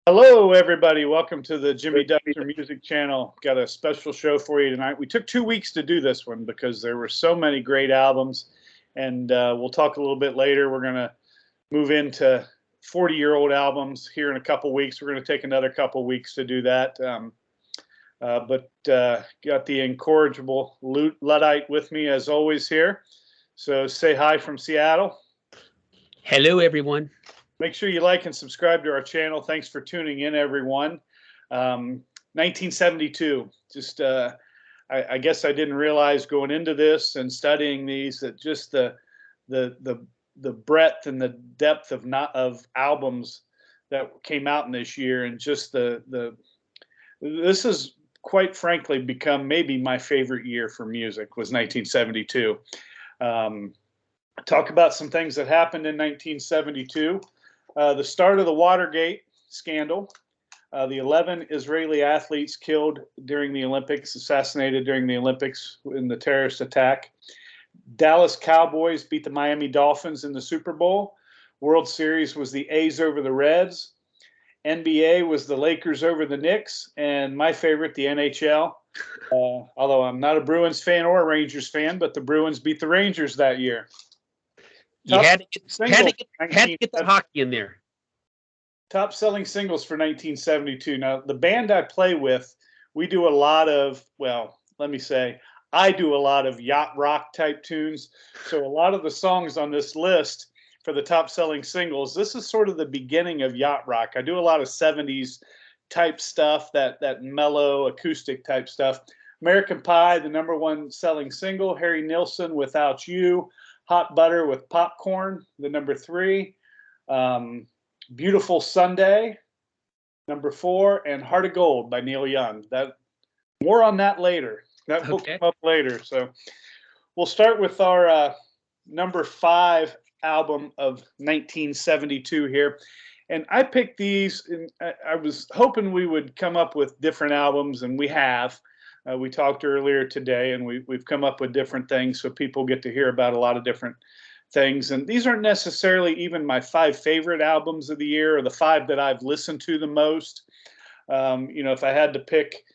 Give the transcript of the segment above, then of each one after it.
Hello, everybody. Welcome to the Jimmy Duster Music Channel. Got a special show for you tonight. We took 2 weeks to do this one because there were so many great albums, and we'll talk a little bit later. We're going to move into 40-year-old albums here in a couple weeks. We're going to take another couple weeks to do that. But got the incorrigible Luddite with me as always here. So say hi from Seattle. Hello, everyone. Make sure you like and subscribe to our channel. Thanks for tuning in, everyone. 1972. Just, I guess I didn't realize going into this and studying these that just the breadth and the depth of albums that came out in this year, and just this has quite frankly become maybe my favorite year for music was 1972. Talk about some things that happened in 1972. The start of the Watergate scandal, the 11 Israeli athletes killed during the Olympics, assassinated during the Olympics in the terrorist attack. Dallas Cowboys beat the Miami Dolphins in the Super Bowl. World Series was the A's over the Reds. NBA was the Lakers over the Knicks. And my favorite, the NHL. Although I'm not a Bruins fan or a Rangers fan, but the Bruins beat the Rangers that year. You had to get the hockey in there. Top selling singles for 1972. Now, the band I play with, we do a lot of, well, let me say, I do a lot of yacht rock type tunes. So a lot of the songs on this list for the top selling singles, this is sort of the beginning of yacht rock. I do a lot of 70s type stuff, that mellow acoustic type stuff. American Pie, the #1 selling single. Harry Nilsson, Without You. Hot Butter with Popcorn, the #3. Beautiful Sunday, #4, and Heart of Gold by Neil Young. More on that later. That will come up later. So we'll start with our #5 album of 1972 here. And I picked these, and I was hoping we would come up with different albums, and we have. We talked earlier today, and we've come up with different things so people get to hear about a lot of different things. And these aren't necessarily even my 5 favorite albums of the year or the 5 that I've listened to the most. If I had to pick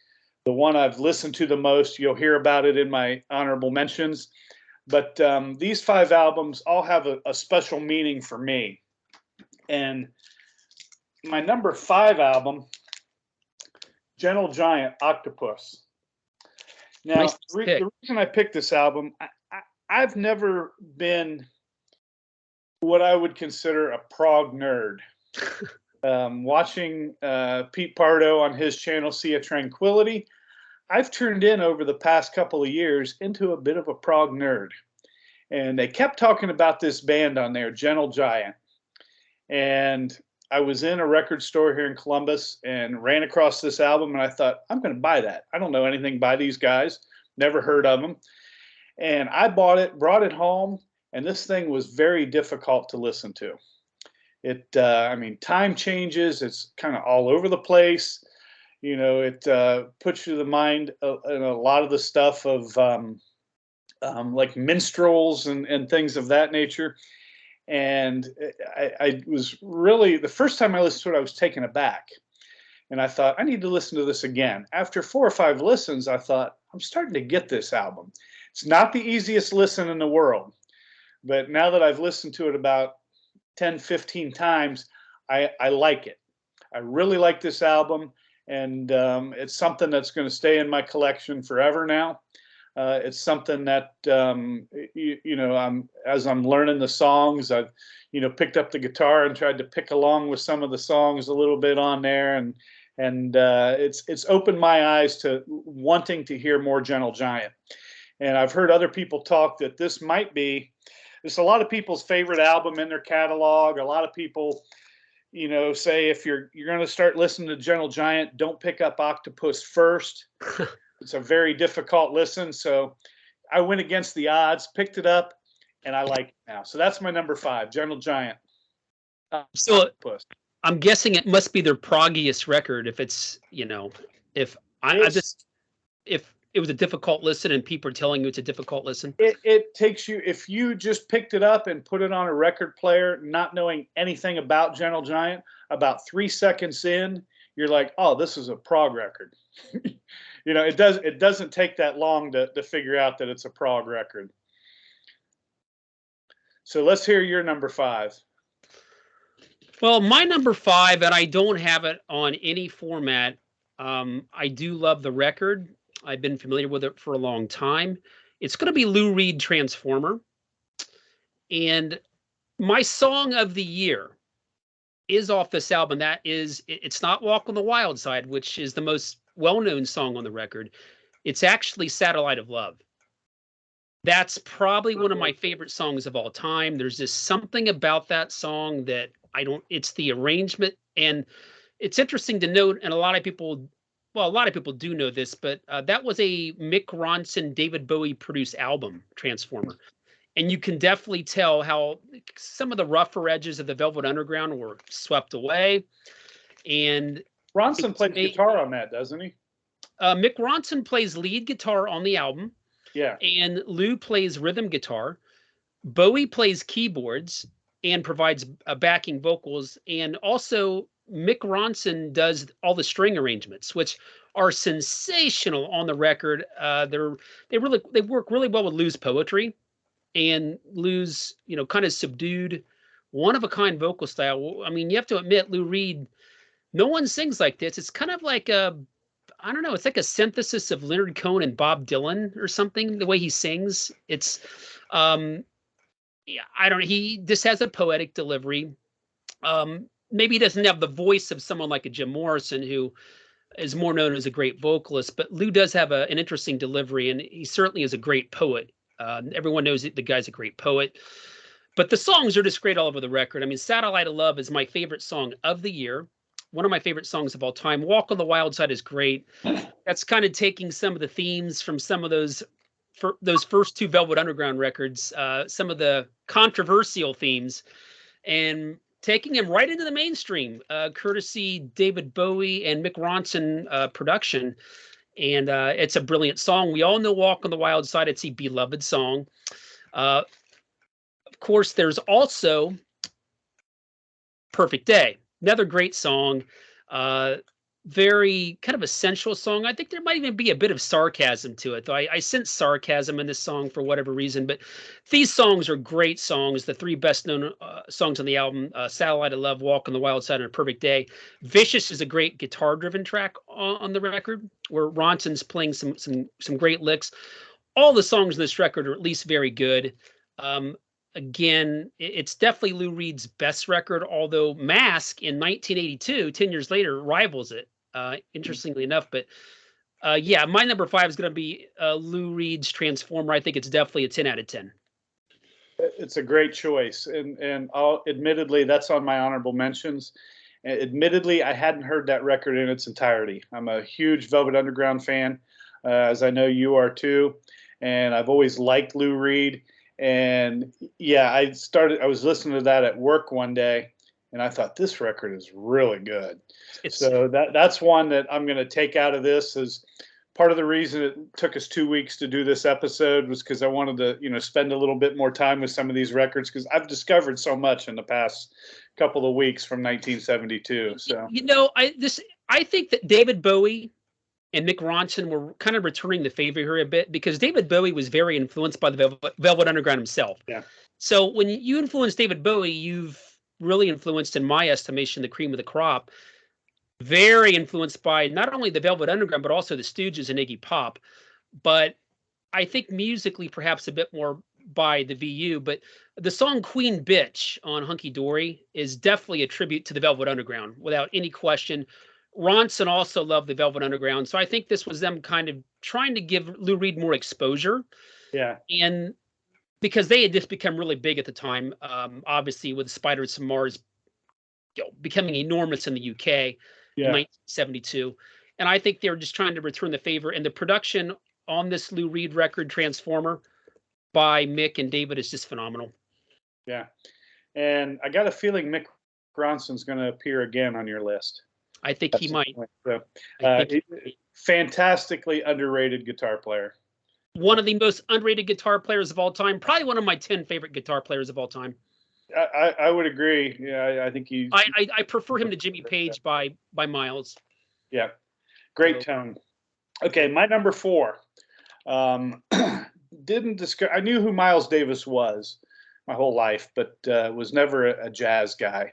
the one I've listened to the most, you'll hear about it in my honorable mentions. But these 5 albums all have a special meaning for me. And my #5 album, Gentle Giant, Octopus. Now, the reason I picked this album, I've never been what I would consider a prog nerd. Watching Pete Pardo on his channel, Sea Tranquility, I've turned in over the past couple of years into a bit of a prog nerd. And they kept talking about this band on there, Gentle Giant. And I was in a record store here in Columbus and ran across this album, and I thought, I'm going to buy that. I don't know anything by these guys, never heard of them. And I bought it, brought it home, and this thing was very difficult to listen to. Time changes, it's kind of all over the place. It puts you to the mind in a lot of the stuff of like minstrels and things of that nature. And I was really, the first time I listened to it, I was taken aback. And I thought, I need to listen to this again. After 4 or 5 listens, I thought, I'm starting to get this album. It's not the easiest listen in the world. But now that I've listened to it about 10, 15 times, I like it. I really like this album. And it's something that's going to stay in my collection forever now. It's something that, as I'm learning the songs, I've, picked up the guitar and tried to pick along with some of the songs a little bit on there. And it's opened my eyes to wanting to hear more Gentle Giant. And I've heard other people talk that this might be, it's a lot of people's favorite album in their catalog. A lot of people, say if you're going to start listening to Gentle Giant, don't pick up Octopus first. It's a very difficult listen, so I went against the odds, picked it up, and I like it now. So that's my #5, Gentle Giant. So Octopus. I'm guessing it must be their proggiest record. If it's, if it was a difficult listen, and people are telling you it's a difficult listen? It takes you, if you just picked it up and put it on a record player, not knowing anything about Gentle Giant, about 3 seconds in, you're like, oh, this is a prog record. It doesn't take that long to figure out that it's a prog record. So let's hear your number 5. Well, my number 5, and I don't have it on any format. I do love the record. I've been familiar with it for a long time. It's going to be Lou Reed, Transformer. And my song of the year is off this album. It's not Walk on the Wild Side, which is the most well-known song on the record. It's actually Satellite of Love. That's probably one of my favorite songs of all time. There's just something about that song that it's the arrangement. And it's interesting to note, and a lot of people do know this, but that was a Mick Ronson, David Bowie produced album, Transformer. And you can definitely tell how some of the rougher edges of the Velvet Underground were swept away. And Ronson plays guitar on that, doesn't he? Mick Ronson plays lead guitar on the album. Yeah. And Lou plays rhythm guitar. Bowie plays keyboards and provides backing vocals. And also Mick Ronson does all the string arrangements, which are sensational on the record. They work really well with Lou's poetry and Lou's, kind of subdued, one-of-a-kind vocal style. I mean, you have to admit, Lou Reed, no one sings like this. It's kind of like I don't know, it's like a synthesis of Leonard Cohen and Bob Dylan or something, the way he sings. It's, he just has a poetic delivery. Maybe he doesn't have the voice of someone like a Jim Morrison, who is more known as a great vocalist, but Lou does have an interesting delivery, and he certainly is a great poet. Everyone knows that the guy's a great poet. But the songs are just great all over the record. I mean, Satellite of Love is my favorite song of the year. One of my favorite songs of all time. Walk on the Wild Side is great. That's kind of taking some of the themes from some of those first 2 Velvet Underground records, some of the controversial themes, and taking them right into the mainstream, courtesy David Bowie and Mick Ronson production. And it's a brilliant song. We all know Walk on the Wild Side. It's a beloved song. Of course, there's also Perfect Day. Another great song, very kind of a sensual song. I think there might even be a bit of sarcasm to it, though. I sense sarcasm in this song for whatever reason. But these songs are great songs. The 3 best-known songs on the album, Satellite of Love, Walk on the Wild Side, and A Perfect Day. Vicious is a great guitar-driven track on the record, where Ronson's playing some great licks. All the songs in this record are at least very good. Again, it's definitely Lou Reed's best record, although Mask in 1982, 10 years later, rivals it, interestingly enough. But yeah, my number 5 is going to be Lou Reed's Transformer. I think it's definitely a 10 out of 10. It's a great choice. And admittedly, that's on my honorable mentions. Admittedly, I hadn't heard that record in its entirety. I'm a huge Velvet Underground fan, as I know you are too. And I've always liked Lou Reed. And yeah, I was listening to that at work one day, and I thought, this record is really good. So that's one that I'm going to take out of this. As part of the reason it took us 2 weeks to do this episode was because I wanted to, spend a little bit more time with some of these records, because I've discovered so much in the past couple of weeks from 1972. So I think that David Bowie and Mick Ronson were kind of returning the favor here a bit, because David Bowie was very influenced by the Velvet Underground himself. Yeah. So when you influence David Bowie, you've really influenced, in my estimation, the cream of the crop. Very influenced by not only the Velvet Underground, but also the Stooges and Iggy Pop. But I think musically, perhaps a bit more by the VU. But the song Queen Bitch on Hunky Dory is definitely a tribute to the Velvet Underground, without any question. Ronson also loved the Velvet Underground, so I think this was them kind of trying to give Lou Reed more exposure. Yeah. And because they had just become really big at the time, obviously with Spiders from Mars becoming enormous in the UK in 1972. And I think they were just trying to return the favor. And the production on this Lou Reed record, Transformer, by Mick and David, is just phenomenal. Yeah. And I got a feeling Mick Ronson's going to appear again on your list. I think he might. So, fantastically underrated guitar player. One of the most underrated guitar players of all time. Probably one of my 10 favorite guitar players of all time. I would agree. Yeah, I think he. I prefer him to Jimmy Page by miles. Yeah, great tone. Okay, my number 4. Didn't discuss. I knew who Miles Davis was my whole life, but was never a jazz guy.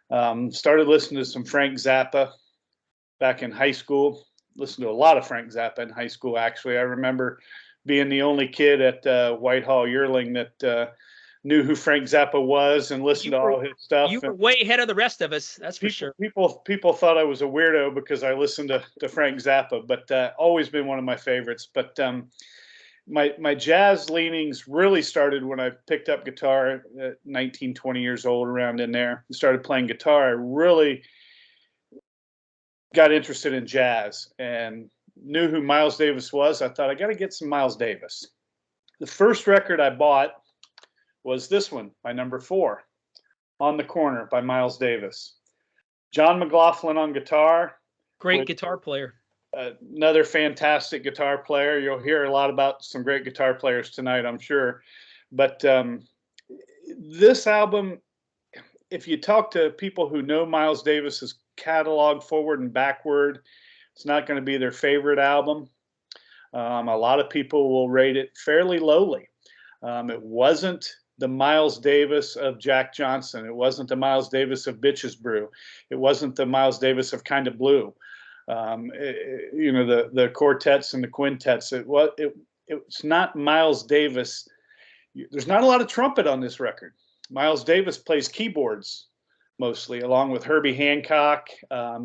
Started listening to some Frank Zappa back in high school. Listened to a lot of Frank Zappa in high school. Actually, I remember being the only kid at Whitehall Yearling that knew who Frank Zappa was and listened to all his stuff. You were way ahead of the rest of us, that's for sure. People thought I was a weirdo because I listened to Frank Zappa, but always been one of my favorites. But my jazz leanings really started when I picked up guitar at 19, 20 years old, around in there. I started playing guitar. I really got interested in jazz and knew who Miles Davis was. I thought, I got to get some Miles Davis. The first record I bought was this one, my number 4, On the Corner by Miles Davis. John McLaughlin on guitar. Great guitar player. Another fantastic guitar player. You'll hear a lot about some great guitar players tonight, I'm sure. But this album, if you talk to people who know Miles Davis's catalog forward and backward, it's not going to be their favorite album. A lot of people will rate it fairly lowly. It wasn't the Miles Davis of Jack Johnson. It wasn't the Miles Davis of Bitches Brew. It wasn't the Miles Davis of Kinda Blue. The quartets and the quintets. It's not Miles Davis. There's not a lot of trumpet on this record. Miles Davis plays keyboards mostly, along with Herbie Hancock.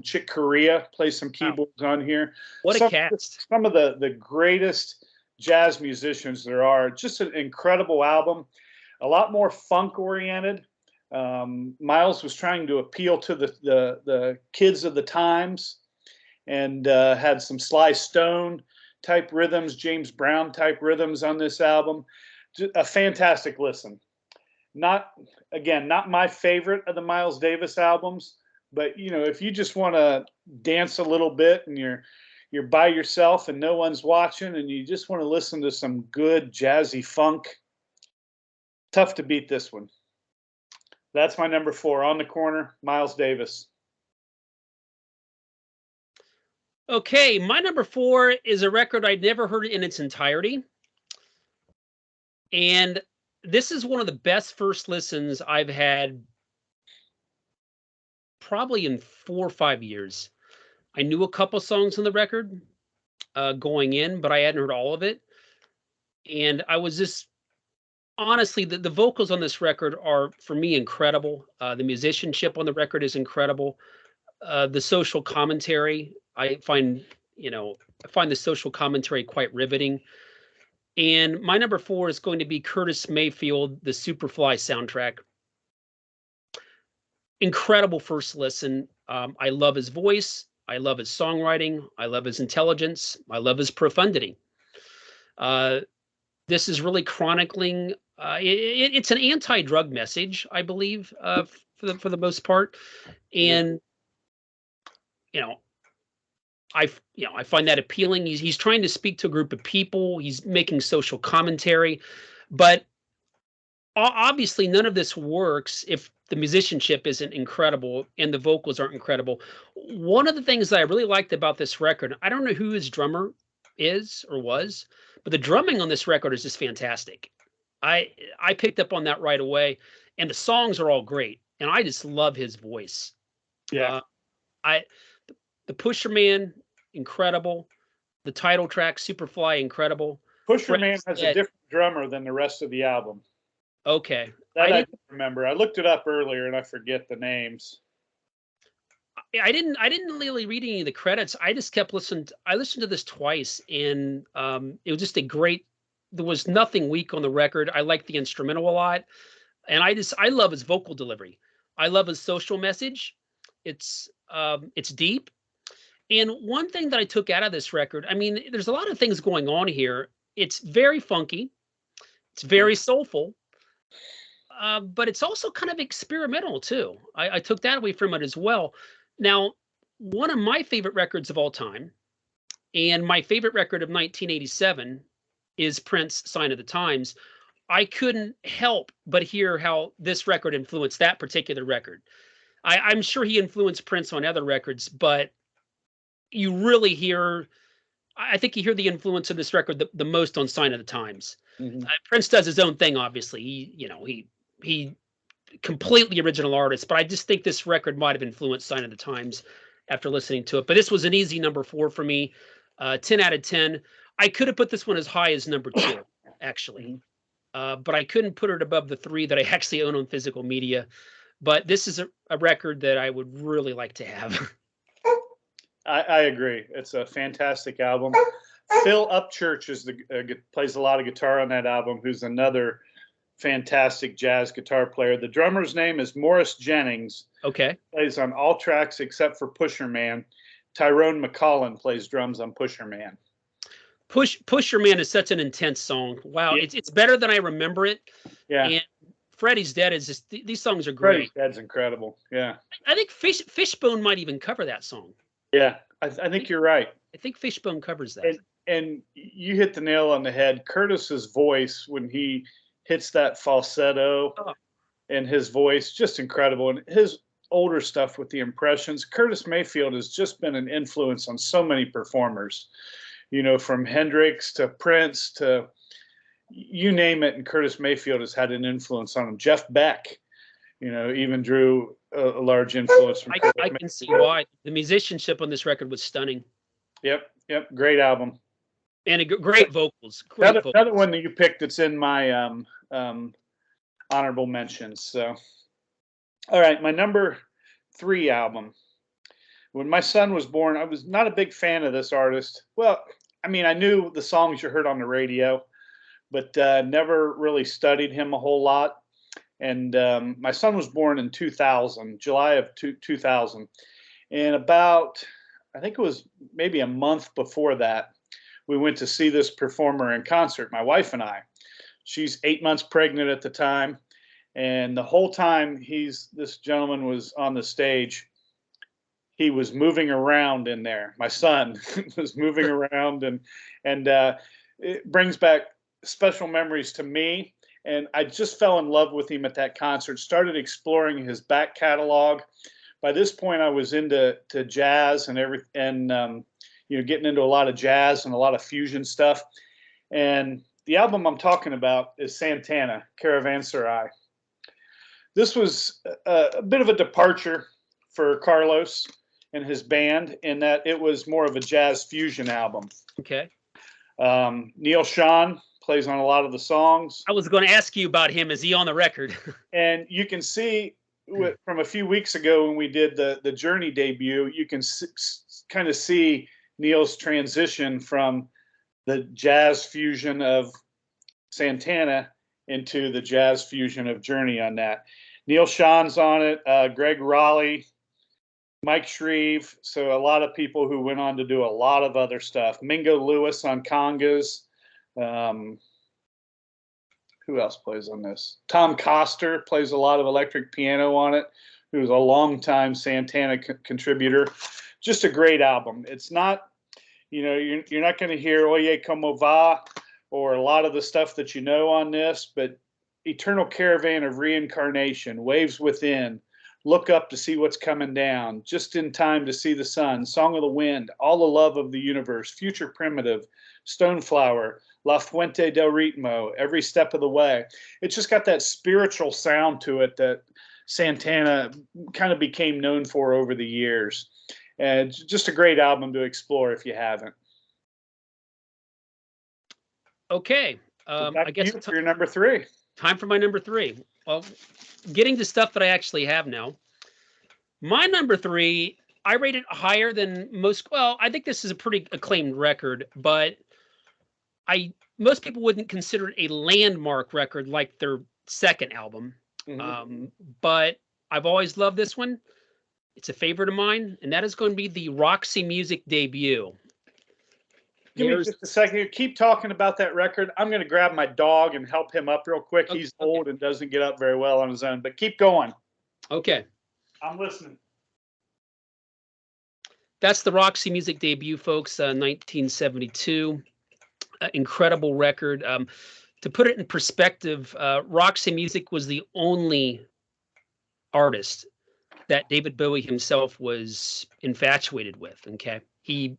Chick Corea plays some keyboards on here. What a cast. Some of the greatest jazz musicians there are. Just an incredible album. A lot more funk oriented. Miles was trying to appeal to the kids of the times, and had some Sly Stone type rhythms, James Brown type rhythms on this album. Just a fantastic listen. Not my favorite of the Miles Davis albums, but if you just want to dance a little bit and you're by yourself and no one's watching and you just want to listen to some good jazzy funk, tough to beat this one. That's my number 4, On the Corner, Miles Davis. Okay, my number 4 is a record I'd never heard in its entirety. And this is one of the best first listens I've had probably in 4 or 5 years. I knew a couple songs on the record going in, but I hadn't heard all of it. And I was just, honestly, the vocals on this record are, for me, incredible. The musicianship on the record is incredible. The social commentary, I find the social commentary quite riveting. And my number 4 is going to be Curtis Mayfield, the Superfly soundtrack. Incredible first listen. I love his voice. I love his songwriting. I love his intelligence. I love his profundity. This is really chronicling. It's an anti-drug message, I believe, for the most part. And I find that appealing. He's trying to speak to a group of people. He's making social commentary, but obviously none of this works if the musicianship isn't incredible and the vocals aren't incredible. One of the things that I really liked about this record, I don't know who his drummer is or was, but the drumming on this record is just fantastic. I picked up on that right away, and the songs are all great, and I just love his voice. Yeah. The Pusher Man, incredible. The title track, Superfly, incredible. Pusher Man has a different drummer than the rest of the album. Okay. I didn't remember. I looked it up earlier and I forget the names. I didn't really read any of the credits. I just kept listening. I listened to this twice, and it was just there was nothing weak on the record. I like the instrumental a lot, and I love his vocal delivery. I love his social message. It's deep. And one thing that I took out of this record, I mean, there's a lot of things going on here. It's very funky. It's very soulful. But it's also kind of experimental, too. I took that away from it as well. Now, one of my favorite records of all time And my favorite record of 1987 is Prince, Sign of the Times. I couldn't help but hear how this record influenced that particular record. I'm sure he influenced Prince on other records, but you really hear, I think you hear the influence of this record the most on Sign of the Times. Mhm. Prince does his own thing, obviously. He completely original artist, but I just think this record might have influenced Sign of the Times after listening to it. But this was an easy number 4 for me. 10 out of 10. I could have put this one as high as number 2, actually. Mhm. But I couldn't put it above the 3 that I actually own on physical media. But this is a record that I would really like to have. I agree. It's a fantastic album. Phil Upchurch is plays a lot of guitar on that album. Who's another fantastic jazz guitar player. The drummer's name is Morris Jennings. Okay. Plays on all tracks except for Pusher Man. Tyrone McCollin plays drums on Pusher Man. Pusher Man is such an intense song. Wow, Yeah. it's better than I remember it. Yeah. And Freddie's Dead is just these songs are Freddie's great. Dead's incredible. Yeah. I think Fishbone might even cover that song. Yeah, I think you're right. I think Fishbone covers that. And you hit the nail on the head. Curtis's voice when he hits that falsetto and his voice, just incredible. And his older stuff with the impressions. Curtis Mayfield has just been an influence on so many performers, you know, from Hendrix to Prince to you name it. And Curtis Mayfield has had an influence on him. Jeff Beck, you know, even drew a large influence from I can see why. The musicianship on this record was stunning. Yep. Great album. And great vocals. Another one that you picked that's in my honorable mentions. So, all right, my number 3 album. When my son was born, I was not a big fan of this artist. Well, I mean, I knew the songs you heard on the radio, but never really studied him a whole lot. And my son was born in 2000, July of 2000. And about, I think it was maybe a month before that, we went to see this performer in concert, my wife and I. She's 8 months pregnant at the time. And the whole time this gentleman was on the stage, he was moving around in there. My son was moving around and it brings back special memories to me. And I just fell in love with him at that concert, started exploring his back catalog. By this point, I was into jazz and you know, getting into a lot of jazz and a lot of fusion stuff. And the album I'm talking about is Santana, Caravanserai. This was a bit of a departure for Carlos and his band in that it was more of a jazz fusion album. Okay. Neil Schon plays on a lot of the songs. I was going to ask you about him. Is he on the record? And you can see from a few weeks ago when we did the Journey debut, you can kind of see Neil's transition from the jazz fusion of Santana into the jazz fusion of Journey on that. Neil Schon's on it, Greg Raleigh, Mike Shreve. So a lot of people who went on to do a lot of other stuff. Mingo Lewis on congas. Who else plays on this? Tom Coster plays a lot of electric piano on it, who's a longtime Santana contributor. Just a great album. It's not, you know, you're not going to hear Oye Como Va or a lot of the stuff that you know on this, but Eternal Caravan of Reincarnation, Waves Within, Look Up to See What's Coming Down, Just in Time to See the Sun, Song of the Wind, All the Love of the Universe, Future Primitive, Stoneflower, La Fuente del Ritmo, Every Step of the Way. It's just got that spiritual sound to it that Santana kind of became known for over the years. And just a great album to explore if you haven't. Okay. I guess for your number 3. Time for my number 3. Well, getting to stuff that I actually have now. My number 3, I rate it higher than most. Well, I think this is a pretty acclaimed record, but most people wouldn't consider it a landmark record like their second album. Mm-hmm. But I've always loved this one. It's a favorite of mine, and that is going to be the Roxy Music debut. Give me just a second. Keep talking about that record. I'm going to grab my dog and help him up real quick. He's old and doesn't get up very well on his own, but keep going. Okay. I'm listening. That's the Roxy Music debut, folks, 1972. Incredible record. To put it in perspective, Roxy Music was the only artist that David Bowie himself was infatuated with. Okay. He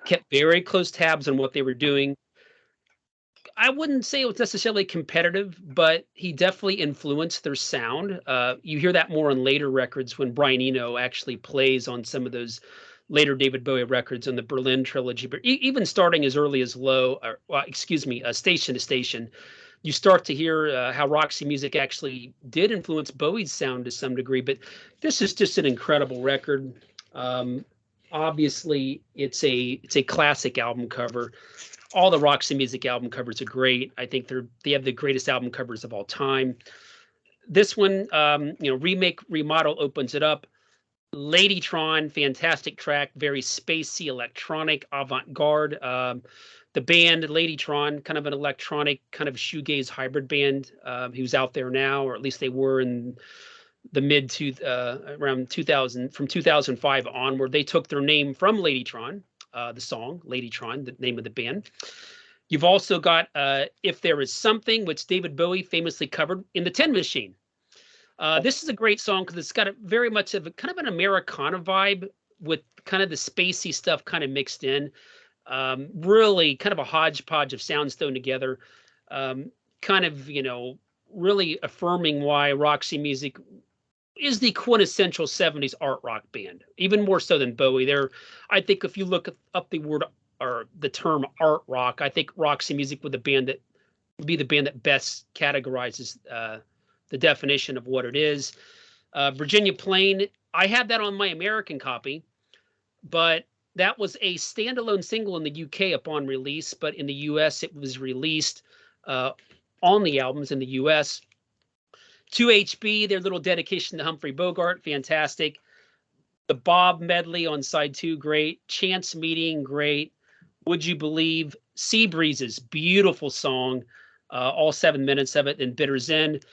kept very close tabs on what they were doing. I wouldn't say it was necessarily competitive, but he definitely influenced their sound. You hear that more on later records when Brian Eno actually plays on some of those later David Bowie records on the Berlin trilogy. But even starting as early as Station to Station, you start to hear how Roxy Music actually did influence Bowie's sound to some degree. But this is just an incredible record. Obviously, it's a classic album cover. All the Roxy Music album covers are great. I think they have the greatest album covers of all time. This one, remake remodel opens it up. Ladytron, fantastic track, very spacey, electronic, avant-garde. The band Ladytron, kind of an electronic, kind of shoegaze hybrid band, who's out there now, or at least they were in the around 2000, from 2005 onward. They took their name from Ladytron. The song Ladytron, the name of the band. You've also got If There Is Something, which David Bowie famously covered in the Tin Machine. This is a great song because it's got very much of a kind of an Americana vibe with kind of the spacey stuff kind of mixed in. Really kind of a hodgepodge of sounds thrown together. Kind of, really affirming why Roxy Music is the quintessential 70s art rock band, even more so than Bowie. I think if you look up the word or the term art rock, I think Roxy Music would be the band that best categorizes the definition of what it is. Virginia Plain, I had that on my American copy, but that was a standalone single in the UK upon release, but in the US it was released on the albums in the US. 2HB, their little dedication to Humphrey Bogart, fantastic. The Bob medley on side 2, great. Chance Meeting, great. Would You Believe? Sea Breezes, beautiful song. All 7 minutes of it. And Bitter's End.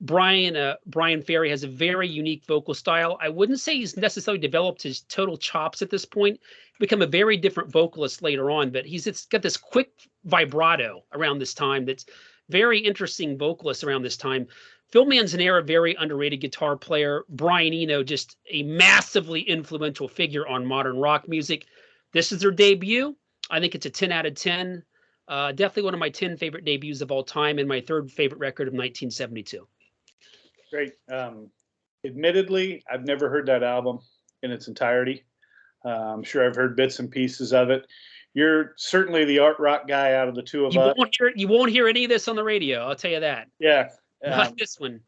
Brian Ferry has a very unique vocal style. I wouldn't say he's necessarily developed his total chops at this point. Become a very different vocalist later on, but it's got this quick vibrato around this time that's very interesting vocalist around this time. Phil Manzanera, very underrated guitar player. Brian Eno, just a massively influential figure on modern rock music. This is their debut. I think it's a 10 out of 10. Definitely one of my 10 favorite debuts of all time and my third favorite record of 1972. Great. Admittedly, I've never heard that album in its entirety. I'm sure I've heard bits and pieces of it. You're certainly the art rock guy out of the two of us. You won't hear any of this on the radio. I'll tell you that. Yeah. Not this one.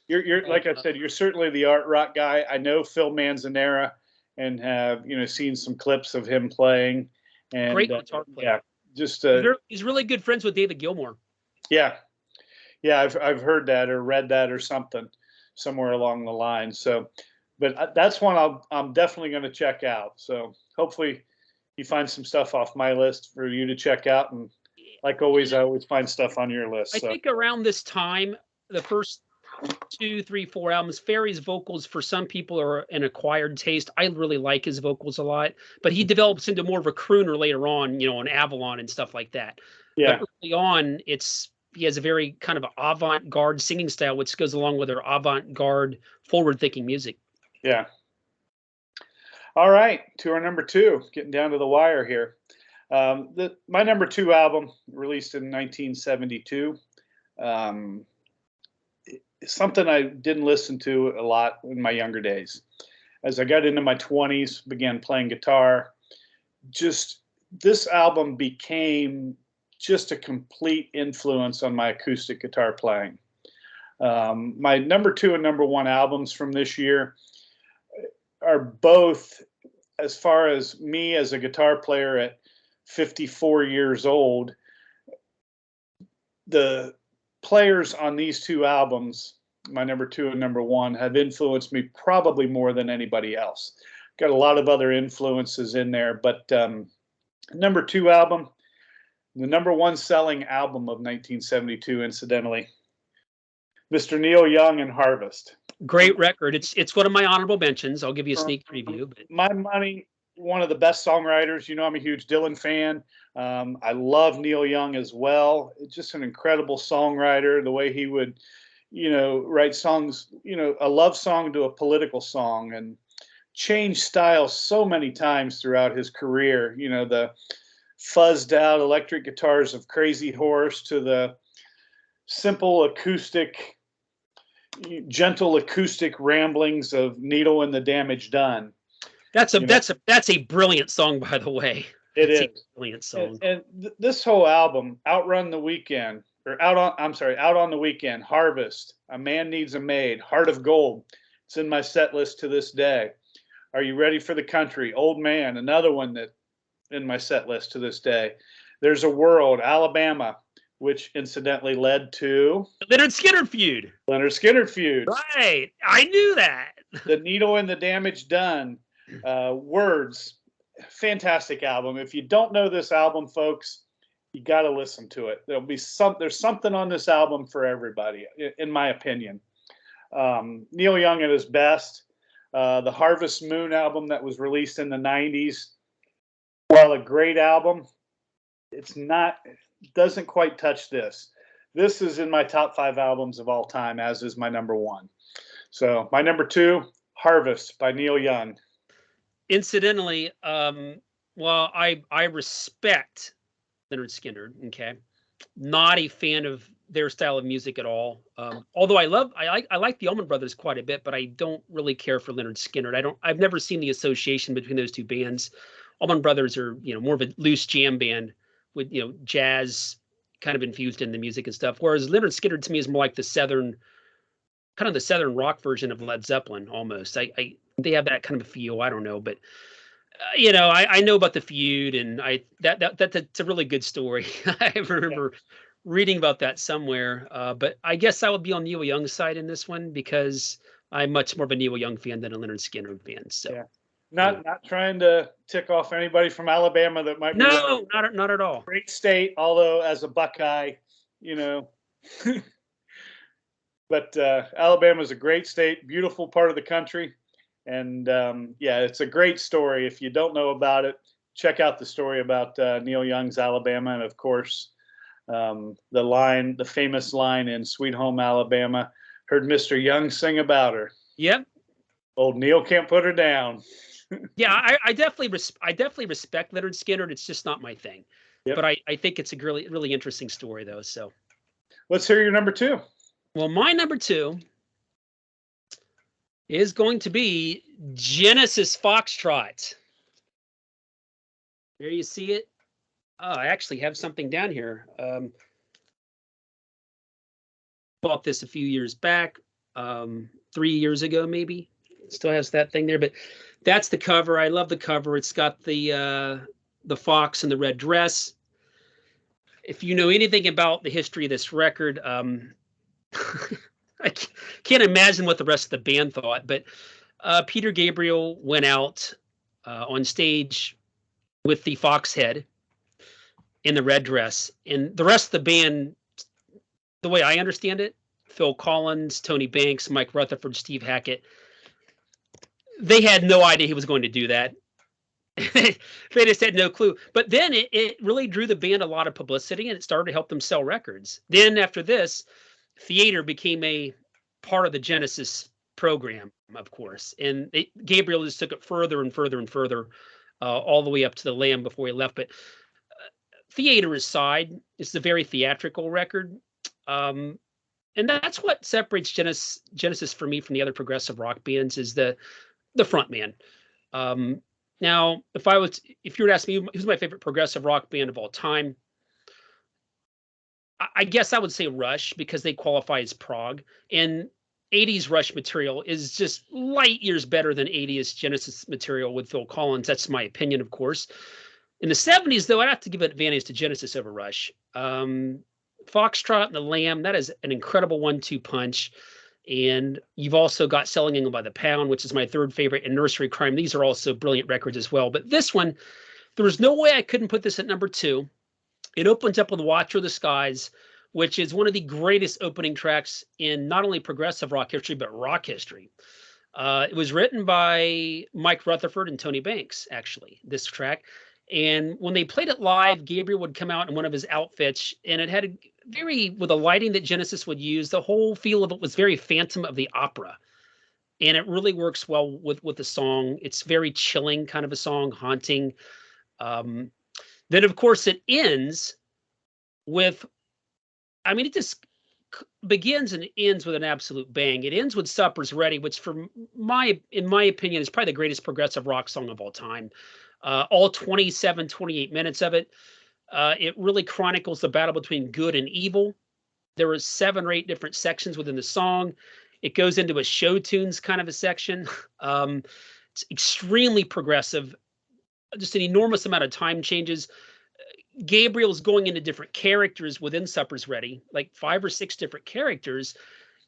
You're like I said, you're certainly the art rock guy. I know Phil Manzanera and have seen some clips of him playing. And great guitar player. Yeah, just he's really good friends with David Gilmour. Yeah, I've heard that or read that or something somewhere along the line. So, but that's one I'm definitely going to check out. So hopefully you find some stuff off my list for you to check out. And like always, I always find stuff on your list. I think around this time, the first 2, 3, 4 albums, Ferry's vocals for some people are an acquired taste. I really like his vocals a lot, but he develops into more of a crooner later on, on Avalon and stuff like that. Yeah. But early on, he has a very kind of avant-garde singing style, which goes along with their avant-garde, forward-thinking music. Yeah. All right, to our number 2, getting down to the wire here. My number 2 album, released in 1972, something I didn't listen to a lot in my younger days. As I got into my 20s, began playing guitar, just this album became just a complete influence on my acoustic guitar playing. My number 2 and number 1 albums from this year are both, as far as me as a guitar player at 54 years old, the players on these 2 albums, my number 2 and number 1, have influenced me probably more than anybody else. Got a lot of other influences in there, but number 2 album, the number 1 selling album of 1972, incidentally, Mr. Neil Young and Harvest. Great record. It's one of my honorable mentions. I'll give you a sneak preview. But my money, one of the best songwriters. You know, I'm a huge Dylan fan. I love Neil Young as well. Just an incredible songwriter. The way he would, write songs, a love song to a political song, and change styles so many times throughout his career. The fuzzed out electric guitars of Crazy Horse to the simple acoustic, gentle acoustic ramblings of Needle and the Damage Done. That's a brilliant song, by the way. It is a brilliant song. And this whole album, Out on the Weekend, Harvest, A Man Needs a Maid, Heart of Gold. It's in my set list to this day. Are You Ready for the Country? Old Man, another one that in my set list to this day. There's a World, Alabama, which incidentally led to Leonard Skinner feud. Right. I knew that. The Needle and the Damage Done. Words. Fantastic album. If you don't know this album, folks, you got to listen to it. There's something on this album for everybody, in my opinion. Neil Young at his best. The Harvest Moon album that was released in the 90s, while a great album, doesn't quite touch this. This is in my top 5 albums of all time, as is my number 1. So my number 2, Harvest by Neil Young. Incidentally, well, I respect Leonard Skinner. Okay, not a fan of their style of music at all. Although I like the Allman Brothers quite a bit, but I don't really care for Leonard Skinner. I've never seen the association between those two bands. Allman Brothers are more of a loose jam band with jazz kind of infused in the music and stuff. Whereas Leonard Skinner to me is more like the southern rock version of Led Zeppelin almost. They have that kind of a feel. I don't know, but I know about the feud, and that's a really good story. I remember reading about that somewhere. But I guess I would be on Neil Young's side in this one because I'm much more of a Neil Young fan than a Leonard Skinner fan. So. Yeah. Not trying to tick off anybody from Alabama that might be. No, not at all. Great state, although as a Buckeye, but Alabama is a great state, beautiful part of the country, and it's a great story. If you don't know about it, check out the story about Neil Young's Alabama, and of course, the famous line in "Sweet Home Alabama." Heard Mr. Young sing about her. Yep. Old Neil can't put her down. Yeah, I definitely respect Leonard Skinner. It's just not my thing. Yep. But I think it's a really, really interesting story, though. So let's hear your number 2. Well, my number 2 is going to be Genesis Foxtrot. There you see it. Oh, I actually have something down here. Bought this a few years back, 3 years ago, maybe. Still has that thing there, but that's the cover. I love the cover. It's got the fox in the red dress. If you know anything about the history of this record, I can't imagine what the rest of the band thought, but Peter Gabriel went out on stage with the fox head in the red dress, and the rest of the band, the way I understand it, Phil Collins, Tony Banks, Mike Rutherford, Steve Hackett, they had no idea he was going to do that. They just had no clue. But then it really drew the band a lot of publicity, and it started to help them sell records. Then after this, theater became a part of the Genesis program, of course. And Gabriel just took it further and further and further, all the way up to the Lamb before he left. But theater aside, it's a very theatrical record. And that's what separates Genesis for me from the other progressive rock bands is the front man. Now, if you were to ask me who's my favorite progressive rock band of all time, I guess I would say Rush because they qualify as prog. And 80s Rush material is just light years better than 80s Genesis material with Phil Collins. That's my opinion, of course. In the 70s, though, I'd have to give advantage to Genesis over Rush. Foxtrot and the Lamb, that is an incredible 1-2 punch. And you've also got Selling England by the Pound, which is my third favorite, and Nursery Crime. These are also brilliant records as well. But this one, there was no way I couldn't put this at number 2. It opens up with Watcher of the Skies, which is one of the greatest opening tracks in not only progressive rock history, but rock history. It was written by Mike Rutherford and Tony Banks, actually, this track. And when they played it live, Gabriel would come out in one of his outfits, and it had with the lighting that Genesis would use, the whole feel of it was very Phantom of the Opera. And it really works well with the song. It's very chilling kind of a song, haunting. Then, of course, it ends with, I mean, it just begins and ends with an absolute bang. It ends with Supper's Ready, which in my opinion, is probably the greatest progressive rock song of all time. All 27, 28 minutes of it. It really chronicles the battle between good and evil. There are 7 or 8 different sections within the song. It goes into a show tunes kind of a section. It's extremely progressive, just an enormous amount of time changes. Gabriel's going into different characters within Supper's Ready, like 5 or 6 different characters.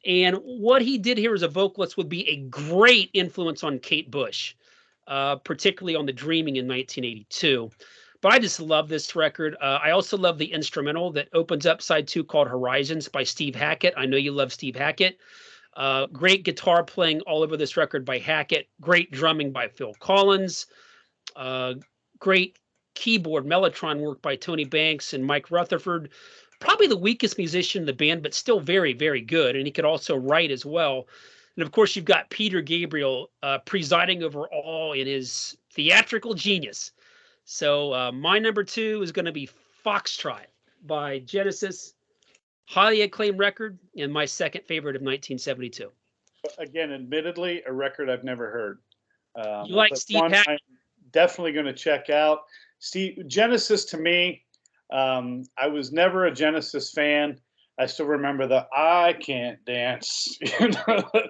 And what he did here as a vocalist would be a great influence on Kate Bush, particularly on the Dreaming in 1982. But I just love this record. I also love the instrumental that opens up side 2 called Horizons by Steve Hackett. I know you love Steve Hackett. Great guitar playing all over this record by Hackett. Great drumming by Phil Collins. Great keyboard mellotron work by Tony Banks and Mike Rutherford. Probably the weakest musician in the band, but still very, very good. And he could also write as well. And of course, you've got Peter Gabriel presiding over all in his theatrical genius. So my number 2 is going to be Foxtrot by Genesis. Highly acclaimed record, and my second favorite of 1972. Again, admittedly, a record I've never heard. You like Steve Hackett? I'm definitely going to check out. Genesis, to me, I was never a Genesis fan. I still remember the "I Can't Dance."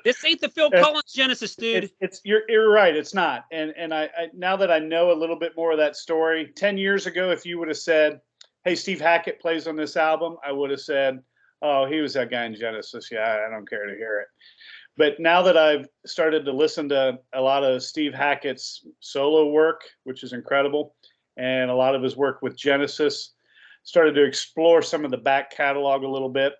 This ain't the Phil Collins Genesis, dude. You're right. It's not. And I now that I know a little bit more of that story, 10 years ago, if you would have said, "Hey, Steve Hackett plays on this album," I would have said, "Oh, he was that guy in Genesis." Yeah, I don't care to hear it. But now that I've started to listen to a lot of Steve Hackett's solo work, which is incredible, and a lot of his work with Genesis, started to explore some of the back catalog a little bit.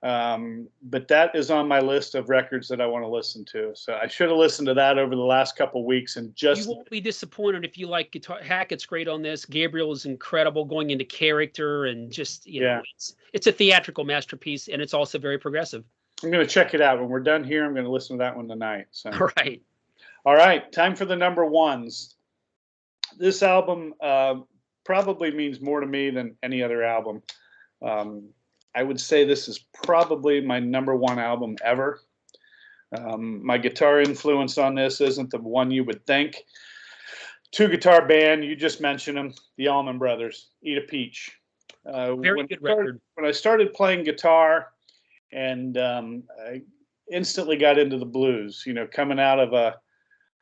But that is on my list of records that I want to listen to. So I should have listened to that over the last couple of weeks, and just you won't be disappointed if you like guitar. Hackett's great on this. Gabriel is incredible, going into character, and just you know, it's a theatrical masterpiece, and it's also very progressive. I'm going to check it out when we're done here. I'm going to listen to that one tonight. So all right, time for the number ones. This album probably means more to me than any other album. I would say this is probably my number 1 album ever. My guitar influence on this isn't the one you would think. 2-guitar band, you just mentioned them, the Allman Brothers, Eat a Peach. Very good record. When I started playing guitar, and I instantly got into the blues, you know, coming out of a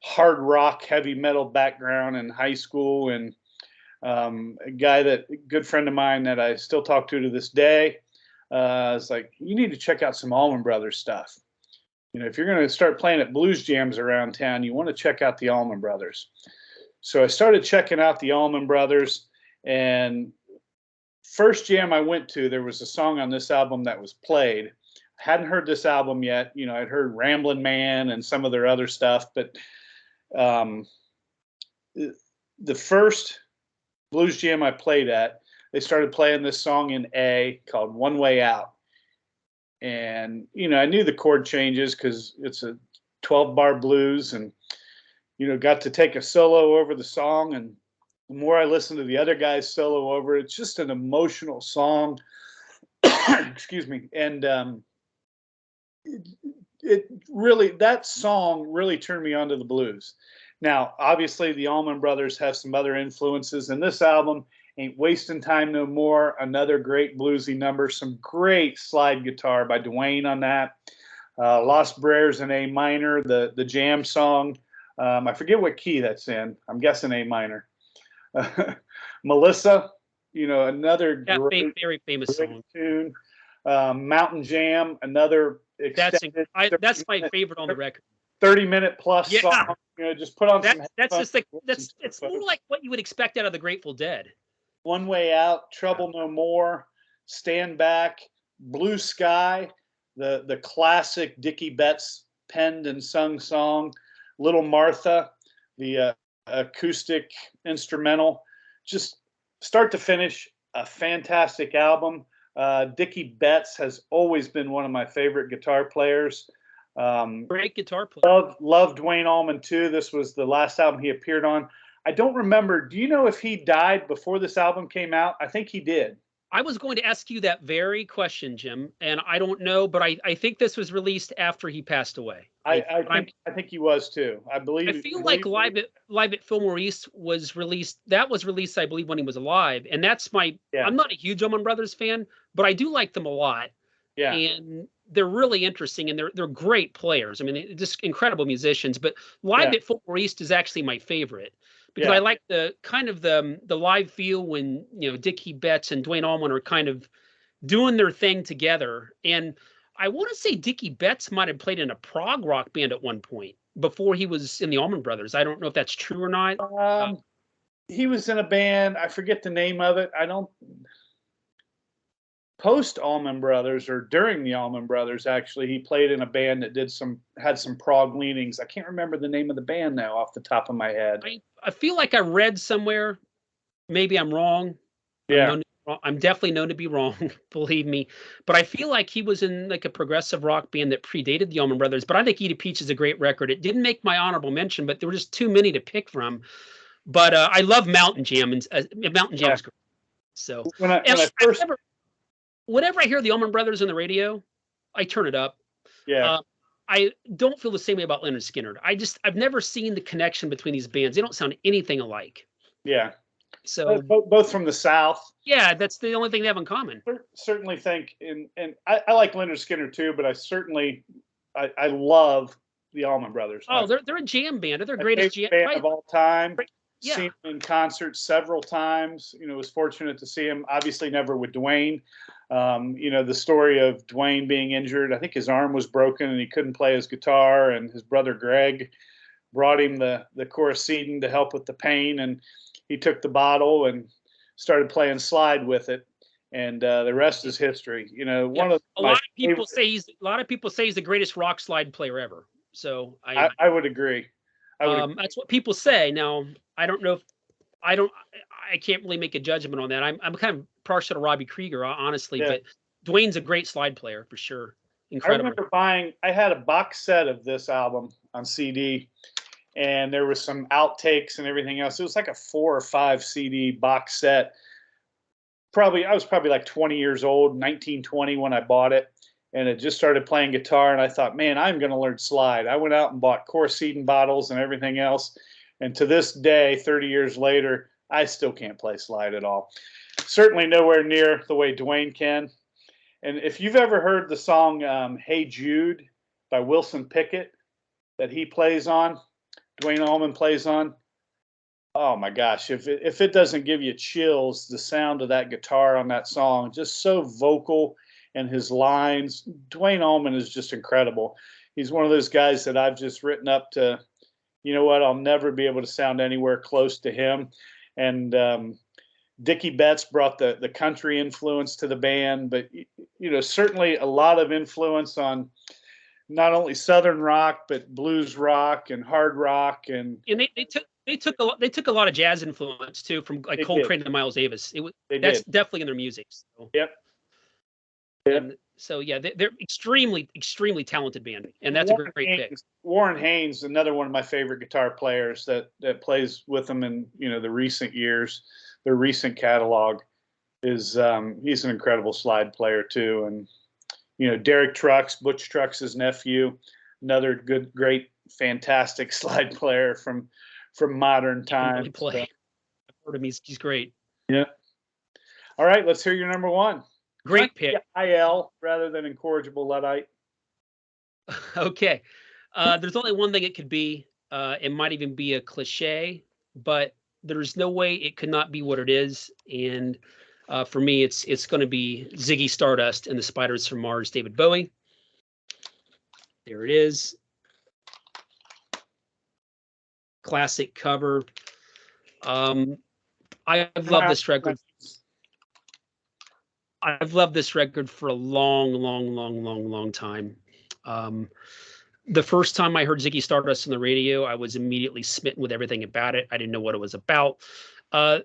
hard rock, heavy metal background in high school, and a good friend of mine that I still talk to this day, is like, you need to check out some Allman Brothers stuff. You know, if you're going to start playing at blues jams around town, you want to check out the Allman Brothers. So I started checking out the Allman Brothers, and first jam I went to, there was a song on this album that was played. I hadn't heard this album yet. You know, I'd heard Ramblin' Man and some of their other stuff, but the first blues jam I played at, they started playing this song in A called One Way Out. And, you know, I knew the chord changes because it's a 12-bar blues, and, you know, got to take a solo over the song. And the more I listened to the other guys solo over, it's just an emotional song. Excuse me. And it really, that song really turned me onto the blues. Now, obviously, the Allman Brothers have some other influences, and this album, Ain't Wasting Time No More, another great bluesy number, some great slide guitar by Dwayne on that. Lost Br'ers in A minor, the jam song. I forget what key that's in. I'm guessing A minor. Melissa, you know, another great, very famous song. Tune. Mountain Jam, another extended. That's my favorite on the record. 30-minute plus song. You know, just put on some. That's just like it's more like what you would expect out of the Grateful Dead. One Way Out, Trouble No More, Stand Back, Blue Sky, the classic Dickie Betts penned and sung song, Little Martha, the acoustic instrumental, just start to finish, a fantastic album. Dickie Betts has always been one of my favorite guitar players. Great guitar player. Love Dwayne Allman too. This was the last album he appeared on. I don't remember. Do you know if he died before this album came out? I think he did. I was going to ask you that very question, Jim, and I don't know, but I think this was released after he passed away. I think he was too. I feel like Live at Fillmore East was released. That was released, I believe, when he was alive, and that's my. Yeah. I'm not a huge Allman Brothers fan, but I do like them a lot. Yeah. And they're really interesting, and they're great players. I mean, they're just incredible musicians. But Live at Fillmore East is actually my favorite, because I like the kind of the live feel when, you know, Dickie Betts and Dwayne Allman are kind of doing their thing together. And I want to say Dickie Betts might have played in a prog rock band at one point before he was in the Allman Brothers. I don't know if that's true or not. He was in a band. I forget the name of it. I don't. Post Allman Brothers, or during the Allman Brothers, actually, he played in a band that had some prog leanings. I can't remember the name of the band now off the top of my head. I feel like I read somewhere, maybe I'm wrong. Yeah. I'm definitely known to be wrong, believe me. But I feel like he was in like a progressive rock band that predated the Allman Brothers. But I think Eat a Peach is a great record. It didn't make my honorable mention, but there were just too many to pick from. But I love Mountain Jam, and Mountain Jam is great. So whenever I hear the Allman Brothers on the radio, I turn it up. Yeah. I don't feel the same way about Leonard Skinner. I've never seen the connection between these bands. They don't sound anything alike. Yeah. So both from the South. Yeah, that's the only thing they have in common. Certainly think, and I like Leonard Skinner too, but I love the Allman Brothers. Oh, they're a jam band. They're the greatest jam band of all time. Yeah. Seen him in concert several times. You know, was fortunate to see him. Obviously, never with Dwayne. You know, the story of Dwayne being injured. I think his arm was broken and he couldn't play his guitar. And his brother Greg brought him the Coricidin to help with the pain, and he took the bottle and started playing slide with it. And the rest is history. You know, a lot of people say he's the greatest rock slide player ever. So I would agree. That's what people say. Now, I don't know if I can't really make a judgment on that. I'm kind of partial to Robbie Krieger, honestly, but Dwayne's a great slide player for sure. Incredible. I remember I had a box set of this album on CD, and there was some outtakes and everything else. It was like a 4 or 5 CD box set. I was probably like 20 years old, 19, 20 when I bought it. And it just started playing guitar, and I thought, man, I'm going to learn slide. I went out and bought Coricidin bottles and everything else. And to this day, 30 years later, I still can't play slide at all. Certainly nowhere near the way Dwayne can. And if you've ever heard the song Hey Jude by Wilson Pickett that he plays on, Dwayne Allman plays on, oh my gosh, if it doesn't give you chills, the sound of that guitar on that song, just so vocal. And his lines, Dwayne Allman is just incredible. He's one of those guys that I've just written up to, you know what, I'll never be able to sound anywhere close to him. And Dickie Betts brought the country influence to the band, but, you know, certainly a lot of influence on not only Southern rock, but blues rock and hard rock. And they took a lot of jazz influence too, from like Coltrane and Miles Davis. That's definitely in their music. So. Yep. And so yeah, they're extremely talented band, and that's a great pick. Warren Haynes, another one of my favorite guitar players that plays with them in, you know, the recent years, their recent catalog, is he's an incredible slide player too. And you know, Derek Trucks, Butch Trucks' nephew, another great, fantastic slide player from modern times. Really I've heard him. He's great. Yeah. All right, let's hear your number one. Great pick. IL rather than incorrigible Luddite. Okay. There's only one thing it could be. It might even be a cliche, but there's no way it could not be what it is. And for me, it's going to be Ziggy Stardust and the Spiders from Mars, David Bowie. There it is. Classic cover. I love this record. I've loved this record for a long, long, long, long, long time. Um, the first time I heard Ziggy Stardust on the radio, I was immediately smitten with everything about it. I didn't know what it was about. Uh,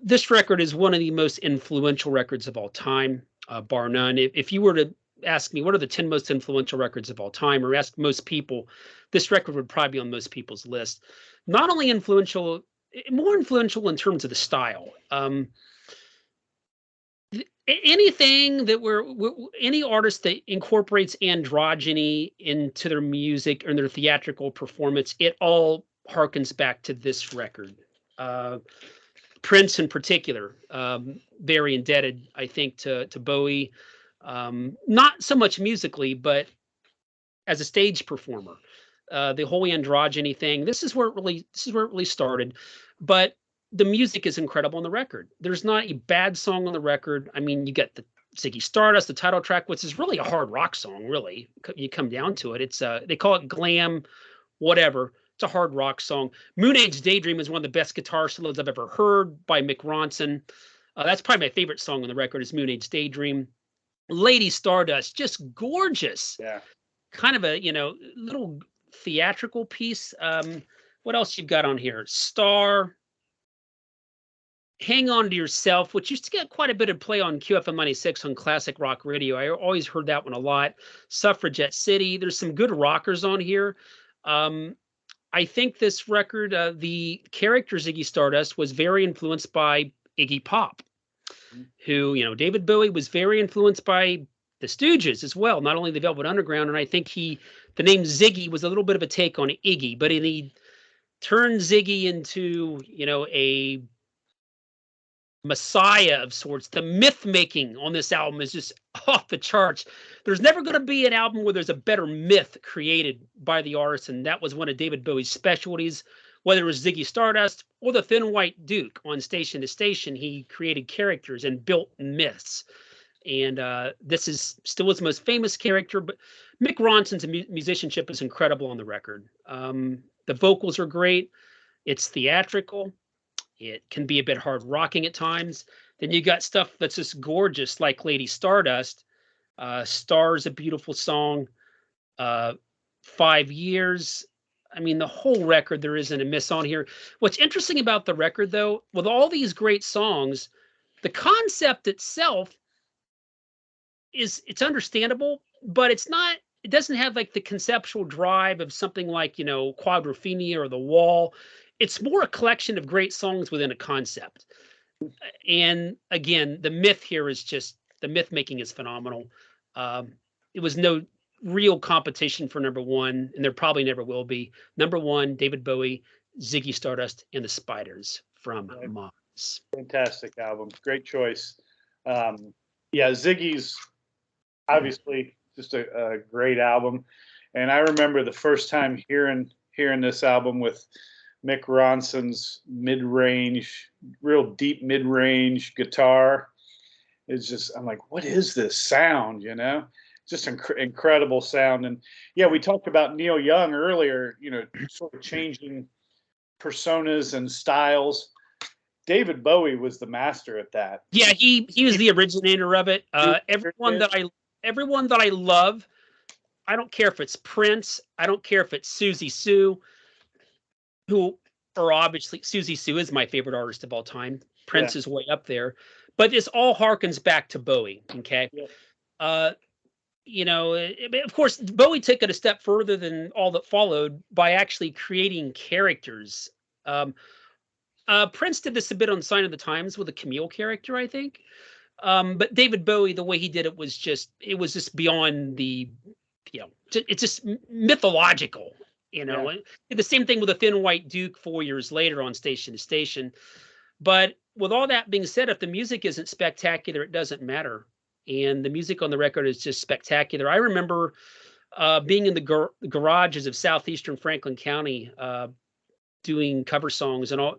this record is one of the most influential records of all time, bar none. If you were to ask me what are the 10 most influential records of all time, or ask most people, this record would probably be on most people's list. Not only influential, more influential in terms of the style. Anything that any artist that incorporates androgyny into their music or their theatrical performance, it all harkens back to this record. Prince in particular, very indebted, I think, to Bowie, not so much musically, but as a stage performer. The whole androgyny thing. This is where it really started. But the music is incredible on the record. There's not a bad song on the record. I mean, you get the Ziggy Stardust, the title track, which is really a hard rock song. Really, you come down to it. It's they call it glam, whatever. It's a hard rock song. Moon Age Daydream is one of the best guitar solos I've ever heard by Mick Ronson. That's probably my favorite song on the record is Moon Age Daydream. Lady Stardust, just gorgeous. Yeah. Kind of a, little theatrical piece. What else you got on here? Star, Hang On to Yourself, which used to get quite a bit of play on QFM 96 on classic rock radio. I always heard that one a lot. Suffragette City. There's some good rockers on here. I think this record, the character Ziggy Stardust was very influenced by Iggy Pop, who, David Bowie was very influenced by the Stooges as well, not only the Velvet Underground. And I think the name Ziggy was a little bit of a take on Iggy, but he turned Ziggy into, a messiah of sorts. The myth making on this album is just off the charts. There's never going to be an album where there's a better myth created by the artist, and that was one of David Bowie's specialties. Whether it was Ziggy Stardust or the Thin White Duke on Station to Station, he created characters and built myths. And this is still his most famous character, but Mick Ronson's musicianship is incredible on the record. The vocals are great. It's theatrical. It can be a bit hard rocking at times. Then you got stuff that's just gorgeous, like Lady Stardust. Star's a beautiful song. 5 Years. I mean, the whole record, there isn't a miss on here. What's interesting about the record, though, with all these great songs, the concept itself it's understandable, but it doesn't have like the conceptual drive of something like, Quadrophenia or The Wall. It's more a collection of great songs within a concept. And again, the myth here is just, the myth making is phenomenal. It was no real competition for number one, and there probably never will be. Number one, David Bowie, Ziggy Stardust, and the Spiders from Mars. Fantastic album. Great choice. Yeah, Ziggy's obviously just a great album. And I remember the first time hearing this album with Mick Ronson's mid-range, real deep mid-range guitar. It's just, I'm like, what is this sound, Just incredible sound. And yeah, we talked about Neil Young earlier, sort of changing personas and styles. David Bowie was the master at that. Yeah, he was the originator of it. Everyone that I love, I don't care if it's Prince, I don't care if it's Susie Sue, who are obviously, Susie Sue is my favorite artist of all time. Prince is way up there, but this all harkens back to Bowie. Okay. Yeah. Of course, Bowie took it a step further than all that followed by actually creating characters. Prince did this a bit on Sign of the Times with a Camille character, I think. But David Bowie, the way he did it was just beyond the, it's just mythological, Yeah. The same thing with the Thin White Duke 4 years later on Station to Station. But with all that being said, if the music isn't spectacular, it doesn't matter. And the music on the record is just spectacular. I remember being in the garages of southeastern Franklin County doing cover songs and all,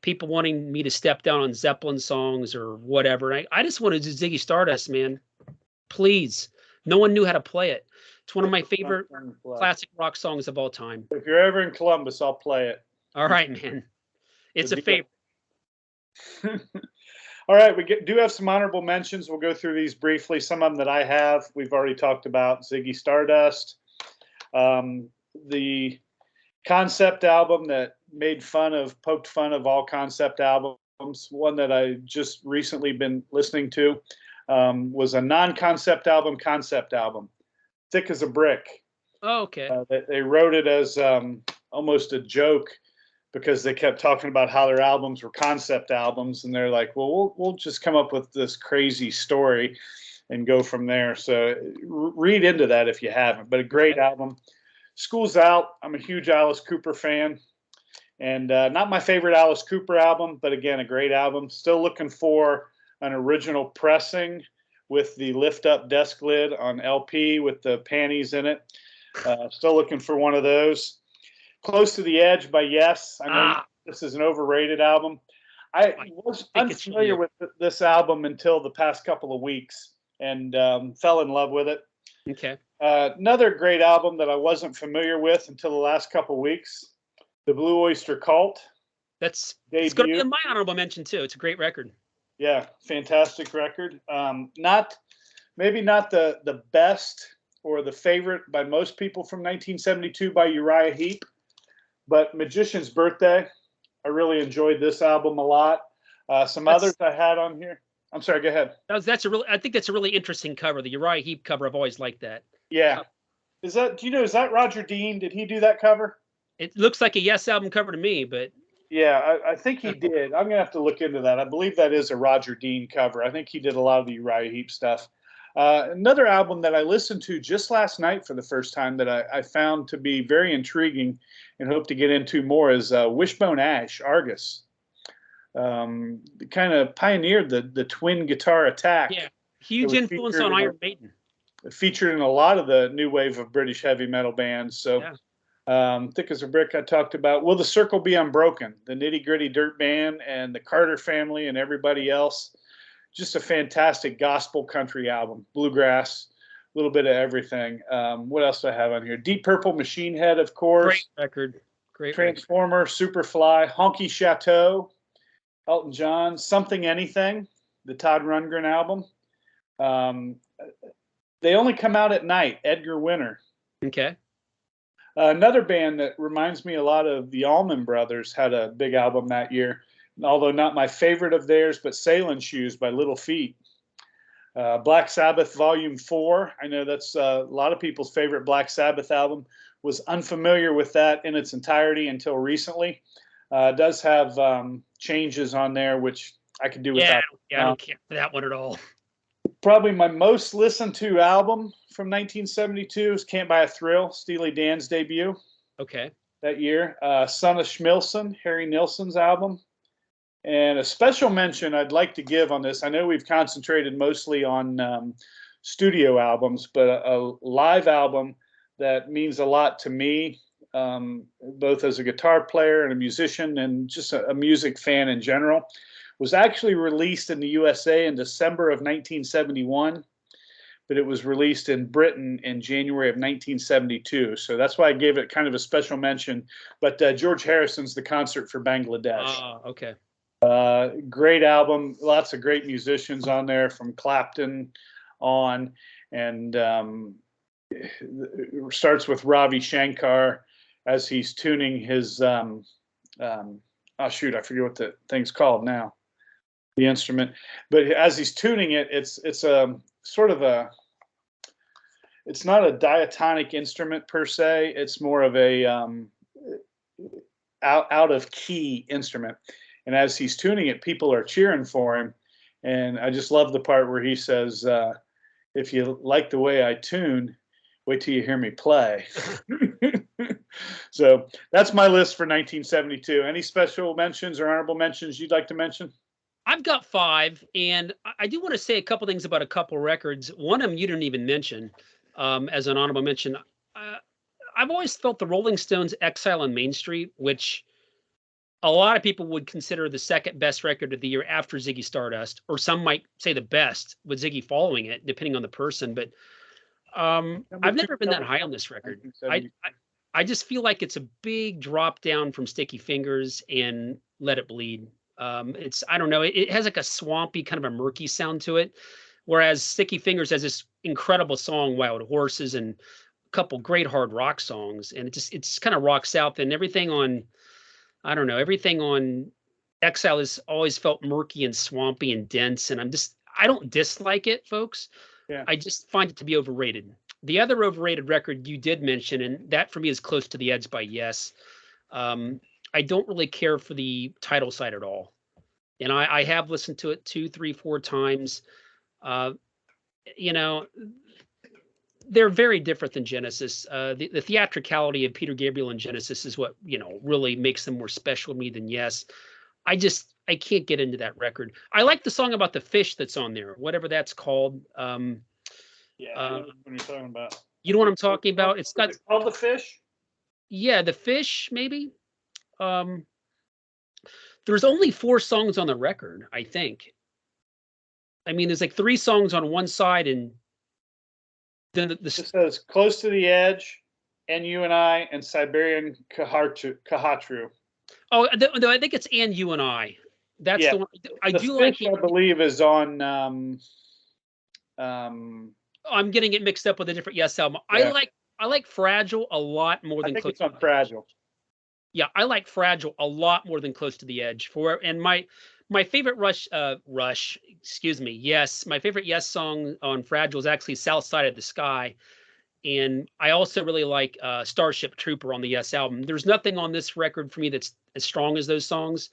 people wanting me to step down on Zeppelin songs or whatever. I just wanted to do Ziggy Stardust, man. Please. No one knew how to play it. It's one of my favorite classic rock songs of all time. If you're ever in Columbus, I'll play it. All right, man. It's a favorite. All right, do have some honorable mentions. We'll go through these briefly. Some of them that I have, we've already talked about. Ziggy Stardust, the concept album that poked fun of all concept albums. One that I just recently been listening to was a non-concept album, concept album, Thick as a Brick. Oh, okay. They wrote it as almost a joke because they kept talking about how their albums were concept albums, and they're like, well, we'll just come up with this crazy story and go from there. So read into that if you haven't, but a great album. School's Out. I'm a huge Alice Cooper fan, and not my favorite Alice Cooper album, but again, a great album. Still looking for an original pressing with the lift up desk lid on LP with the panties in it. Still looking for one of those. Close to the Edge by Yes. I know this is an overrated album. I was unfamiliar with this album until the past couple of weeks and fell in love with it. Okay. Another great album that I wasn't familiar with until the last couple of weeks, The Blue Oyster Cult. It's going to be in my honorable mention too. It's a great record. Yeah, fantastic record. Maybe not the best or the favorite by most people from 1972 by Uriah Heep. But Magician's Birthday, I really enjoyed this album a lot. Some others I had on here. I'm sorry, go ahead. I think that's a really interesting cover. The Uriah Heep cover, I've always liked that. Yeah. Is that Roger Dean? Did he do that cover? It looks like a Yes album cover to me, but yeah, I think he did. I'm gonna have to look into that. I believe that is a Roger Dean cover. I think he did a lot of the Uriah Heep stuff. Another album that I listened to just last night for the first time that I found to be very intriguing and hope to get into more is Wishbone Ash, Argus. Kind of pioneered the twin guitar attack. Yeah, huge influence on Iron Maiden. Featured in a lot of the new wave of British heavy metal bands. So Thick as a Brick I talked about. Will the Circle Be Unbroken? The Nitty Gritty Dirt Band and the Carter Family and everybody else. Just a fantastic gospel country album, bluegrass, a little bit of everything. What else do I have on here? Deep Purple, Machine Head, of course. Great record. Great Transformer, Superfly, Honky Chateau, Elton John, Something Anything, the Todd Rundgren album. They Only Come Out at Night, Edgar Winter. Okay. Another band that reminds me a lot of the Allman Brothers had a big album that year. Although not my favorite of theirs, but Sailing Shoes by Little Feat. Black Sabbath Volume 4. I know that's a lot of people's favorite Black Sabbath album. Was unfamiliar with that in its entirety until recently. It does have changes on there, which I could do without. Yeah, I don't care for that one at all. Probably my most listened to album from 1972 is Can't Buy a Thrill, Steely Dan's debut. Okay. That year. Son of Schmilson, Harry Nilsson's album. And a special mention I'd like to give on this. I know we've concentrated mostly on studio albums, but a live album that means a lot to me, both as a guitar player and a musician and just a music fan in general, was actually released in the USA in December of 1971, but it was released in Britain in January of 1972. So that's why I gave it kind of a special mention. But George Harrison's The Concert for Bangladesh. Oh, okay. Great album, lots of great musicians on there from Clapton on, and it starts with Ravi Shankar as he's tuning his I forget what the thing's called now, the instrument, but as he's tuning it, it's a sort of it's not a diatonic instrument per se, it's more of a out of key instrument. And as he's tuning it, people are cheering for him. And I just love the part where he says, if you like the way I tune, wait till you hear me play. So that's my list for 1972. Any special mentions or honorable mentions you'd like to mention? I've got 5. And I do want to say a couple things about a couple records. One of them you didn't even mention as an honorable mention. I've always felt the Rolling Stones' Exile on Main Street, which a lot of people would consider the second best record of the year after Ziggy Stardust, or some might say the best, with Ziggy following it, depending on the person. But I've never been that high on this record. I just feel like it's a big drop down from Sticky Fingers and Let It Bleed. I don't know, it has like a swampy kind of a murky sound to it, whereas Sticky Fingers has this incredible song, Wild Horses, and a couple great hard rock songs, and it's kind of rock south, and everything on I don't know, everything on Exile has always felt murky and swampy and dense, and I don't dislike it, folks. Yeah. I just find it to be overrated. The other overrated record you did mention, and that for me is Close to the Edge by Yes. I don't really care for the title side at all. And I have listened to it 2, 3, 4 times. Uh, you know, they're very different than Genesis. The theatricality of Peter Gabriel and Genesis is what, really makes them more special to me than Yes. I can't get into that record. I like the song about the fish that's on there, whatever that's called. Yeah, I know what you're talking about. You know what I'm talking about? It's got called The Fish. Yeah, The Fish, maybe. There's only 4 songs on the record, I think. I mean, there's like 3 songs on one side, and then it says Close to the Edge, and You and I, and Siberian Kahatru. Oh, I think it's And You and I. That's the one. I do like. I believe is on. I'm getting it mixed up with a different Yes album. Yeah. I like Fragile a lot more than. I think it's on Fragile. Yeah, I like Fragile a lot more than Close to the Edge. And my favorite Yes, my favorite Yes song on Fragile is actually South Side of the Sky. And I also really like Starship Trooper on the Yes album. There's nothing on this record for me that's as strong as those songs.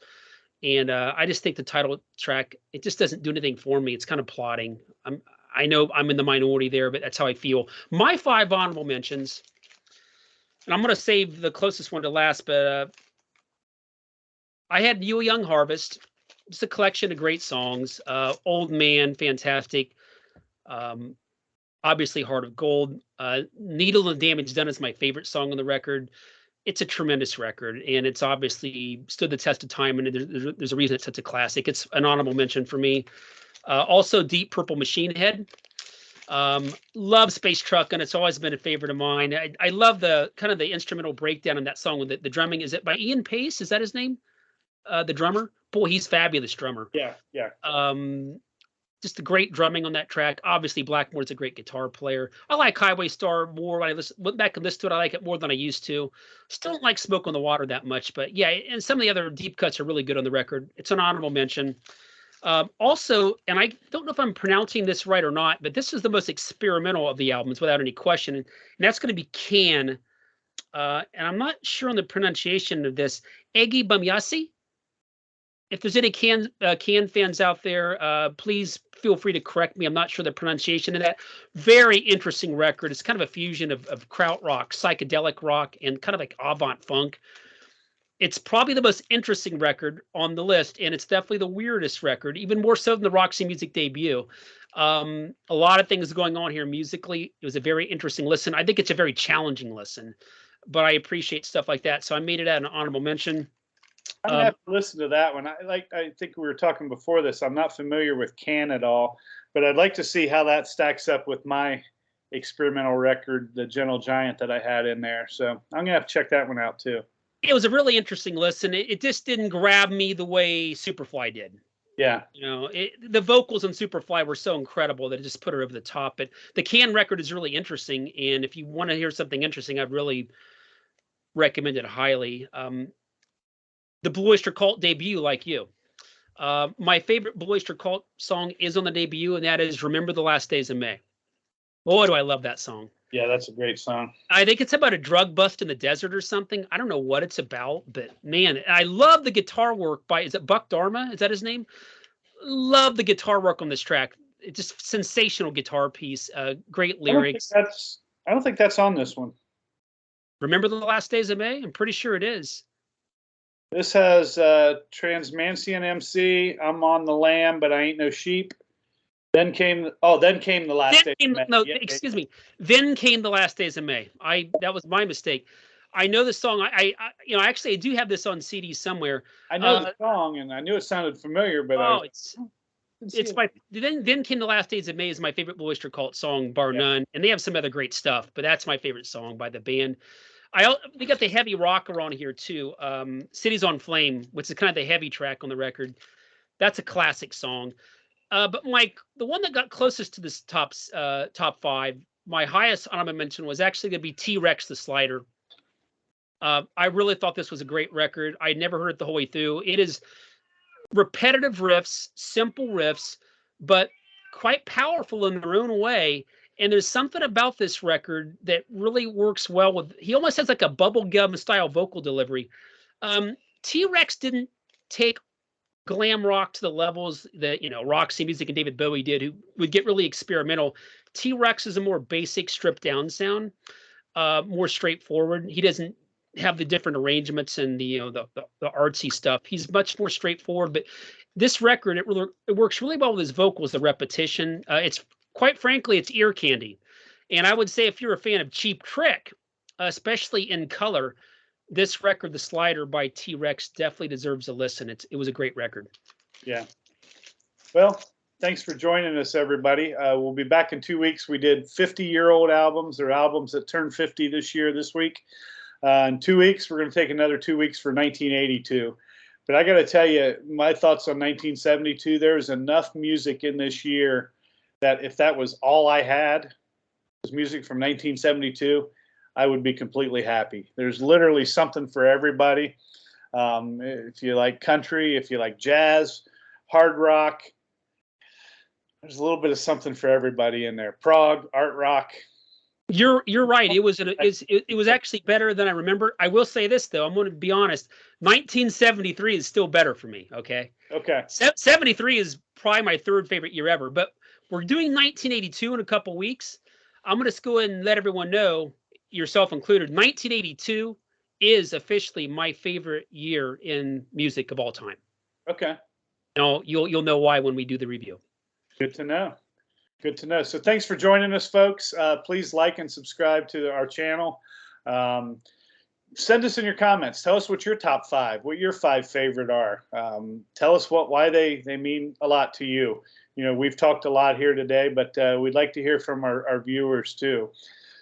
And I just think the title track, it just doesn't do anything for me. It's kind of plotting. I know I'm in the minority there, but that's how I feel. My 5 honorable mentions, and I'm going to save the closest one to last, but I had You a Young Harvest. Just a collection of great songs. Old Man, fantastic. Obviously, Heart of Gold. Needle and Damage Done is my favorite song on the record. It's a tremendous record, and it's obviously stood the test of time, and there's a reason it's such a classic. It's an honorable mention for me. Also, Deep Purple Machine Head. Love Space Truck, and it's always been a favorite of mine. I love the kind of the instrumental breakdown in that song with the drumming. Is it by Ian Pace? Is that his name? The drummer? Boy, he's fabulous drummer. Yeah. Just a great drumming on that track. Obviously, Blackmore's a great guitar player. I like Highway Star more. When I went back and listened to it, I like it more than I used to. Still don't like Smoke on the Water that much, but yeah, and some of the other deep cuts are really good on the record. It's an honorable mention. Also, and I don't know if I'm pronouncing this right or not, but this is the most experimental of the albums without any question, and that's going to be Can. And I'm not sure on the pronunciation of this. Egi Bamyasi. If there's any Can fans out there, please feel free to correct me. I'm not sure the pronunciation of that. Very interesting record. It's kind of a fusion of krautrock, psychedelic rock, and kind of like avant funk. It's probably the most interesting record on the list, and it's definitely the weirdest record, even more so than the Roxy Music debut. A lot of things going on here musically. It was a very interesting listen. I think it's a very challenging listen, but I appreciate stuff like that. So I made it at an honorable mention. I'm gonna have to listen to that one. I think we were talking before this. I'm not familiar with Can at all, but I'd like to see how that stacks up with my experimental record, the Gentle Giant, that I had in there. So I'm gonna have to check that one out too. It was a really interesting listen. It just didn't grab me the way Superfly did. Yeah. The vocals on Superfly were so incredible that it just put her over the top. But the Can record is really interesting, and if you want to hear something interesting, I'd really recommend it highly. The Blue Oyster Cult debut, like you. My favorite Blue Oyster Cult song is on the debut, and that is Remember the Last Days of May. Boy, do I love that song. Yeah, that's a great song. I think it's about a drug bust in the desert or something. I don't know what it's about, but man, I love the guitar work by, is it Buck Dharma? Is that his name? Love the guitar work on this track. It's just sensational guitar piece. Great lyrics. I don't think that's on this one. Remember the Last Days of May? I'm pretty sure it is. This has Transmancian MC. I'm on the lamb, but I ain't no sheep. Then came the last days of May. No, excuse me. Then came the last days of May. That was my mistake. I know the song. Actually, I do have this on CD somewhere. I know the song, and I knew it sounded familiar, but it's my then came the last days of May is my favorite Blue Oyster Cult song, bar none. And they have some other great stuff, but that's my favorite song by the band. We got the heavy rocker on here too. Cities on Flame, which is kind of the heavy track on the record. That's a classic song. But Mike, the one that got closest to this top five, my highest honorable mention was actually going to be T-Rex the Slider. I really thought this was a great record. I never heard it the whole way through. It is repetitive riffs, simple riffs, but quite powerful in their own way. And there's something about this record that really works well with. He almost has like a bubblegum style vocal delivery. T-Rex didn't take glam rock to the levels that Roxy Music and David Bowie did, who would get really experimental. T-Rex is a more basic, stripped down sound, more straightforward. He doesn't have the different arrangements and the artsy stuff. He's much more straightforward. But this record, it works really well with his vocals, the repetition. It's quite frankly, it's ear candy. And I would say if you're a fan of Cheap Trick, especially in color, this record, The Slider by T-Rex, definitely deserves a listen. It was a great record. Yeah. Well, thanks for joining us, everybody. We'll be back in 2 weeks. We did 50-year-old albums, or albums that turned 50 this week. In 2 weeks, we're going to take another 2 weeks for 1982. But I got to tell you, my thoughts on 1972, there's enough music in this year that if that was all I had, was music from 1972, I would be completely happy. There's literally something for everybody. If you like country, if you like jazz, hard rock, there's a little bit of something for everybody in there. Prog, art rock. You're right. It was actually better than I remember. I will say this though. I'm going to be honest. 1973 is still better for me. Okay. Okay. 73 is probably my third favorite year ever. But we're doing 1982 in a couple weeks. I'm going to go ahead and let everyone know, yourself included, 1982 is officially my favorite year in music of all time. Okay. You'll know why when we do the review. Good to know. Good to know. So thanks for joining us, folks. Please like and subscribe to our channel. Send us in your comments. Tell us what your top five, what your five favorite are. Tell us why they mean a lot to you. We've talked a lot here today, but we'd like to hear from our viewers too.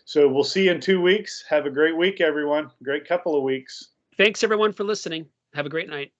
So we'll see you in 2 weeks. Have a great week, everyone. Great couple of weeks. Thanks, everyone, for listening. Have a great night.